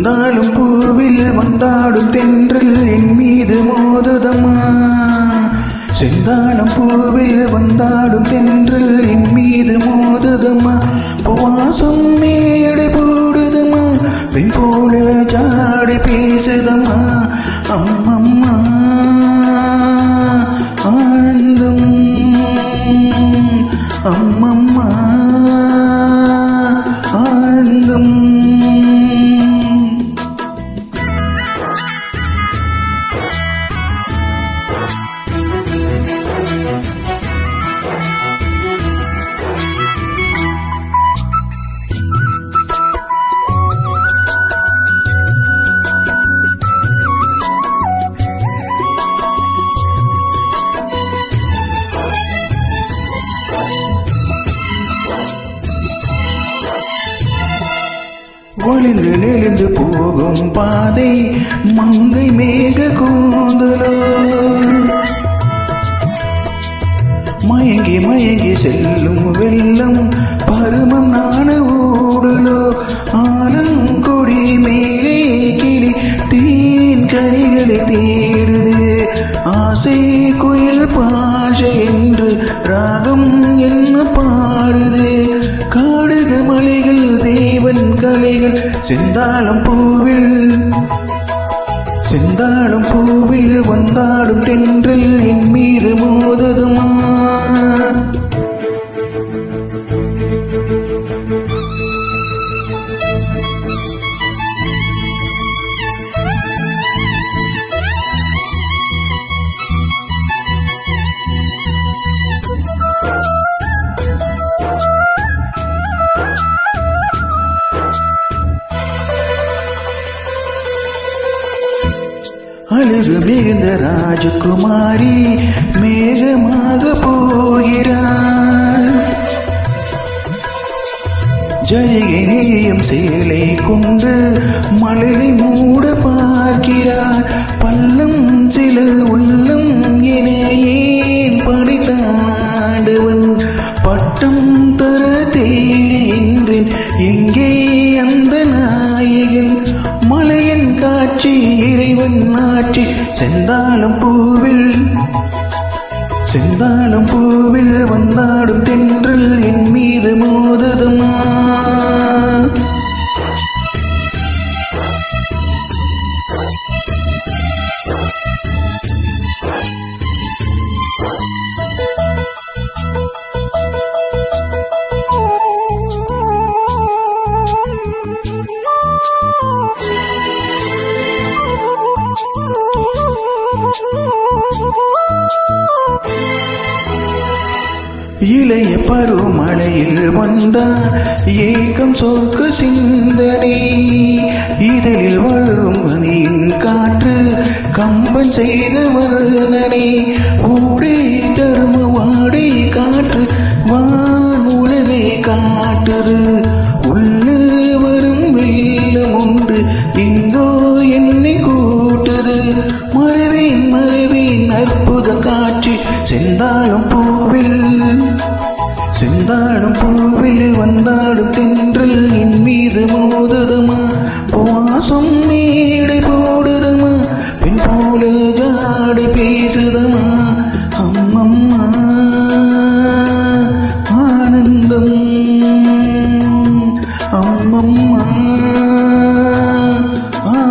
செந்தாளும் பூவில் வந்தாடும் தென்றல் என் மீது மோதுதம்மா. செந்தாளம் பூவில் வந்தாடும் தென்றல் என் மீது மோதுதம்மா. வாசம் மேடை போடுதம்மா, பெண் போல ஜாடி பேசுதம்மா. அம்மம்மா ஆனந்தம், அம்மம்மா ஆனந்தம். ஒளிந்து நெளிந்து போகும் பாதை மங்கை மேக கூந்தலோ, மயங்கி மயங்கி செல்லும் வெள்ளம் பருமம் நாண ஊடலோ. ஆலங்கொடி மேலே கிளி தேன் கனிகளை தேடுது, ஆசை குயில் பாஷை என்று ராகம் என்ன பாடுது. காடுகள் மலைகள் தேவன் கலைகள் செந்தாளம் பூவில், செந்தாளம் பூவில் வந்தாடும் தென்றல் என் மீது மோதுதுமா. அழகு மிகுந்த ராஜகுமாரி மேகமாக போகிறாள். ஜரிகை நெய்யும் சேலை கொண்டு மழலை மூட பார்க்கிறார். பள்ளம் சில உள்ளம் என ஏன் படைத்தாண்டவன், பட்டம் தர தேடுகின்றேன் எங்கே அந்த நாயகன். மலையன் காட்சி இறைவன் ஆட்சி செந்தாளம் பூவில், செந்தாளம் பூவில் வந்தாடும் தென்றல் என் மீது மோதுதம்மா. இளைய பருவமழையில் வந்தார் ஏகம் சொர்க்க சிந்தனை. இதழில் வளரும் மணியின் காற்று கம்பன் செய்த வர்ணனை. ஊடே தரும வாடை காற்று வான் உலகை காட்டுது. உள்ளே வரும் வெள்ளம் ஒன்று எங்கோ என்னை கூட்டுது. மறைவேன் மறைவேன் அற்புத காட்சி செந்தாளம் பூவில், செந்தாளம் பூவில் வந்தாடும் தென்றல் என் மீது மோதுதம்மா. வாசம் மேடை போடுதம்மா, பெண் போல ஜாடி பேசுதம்மா. அம்மம்மா ஆனந்தம், அம்மம்மா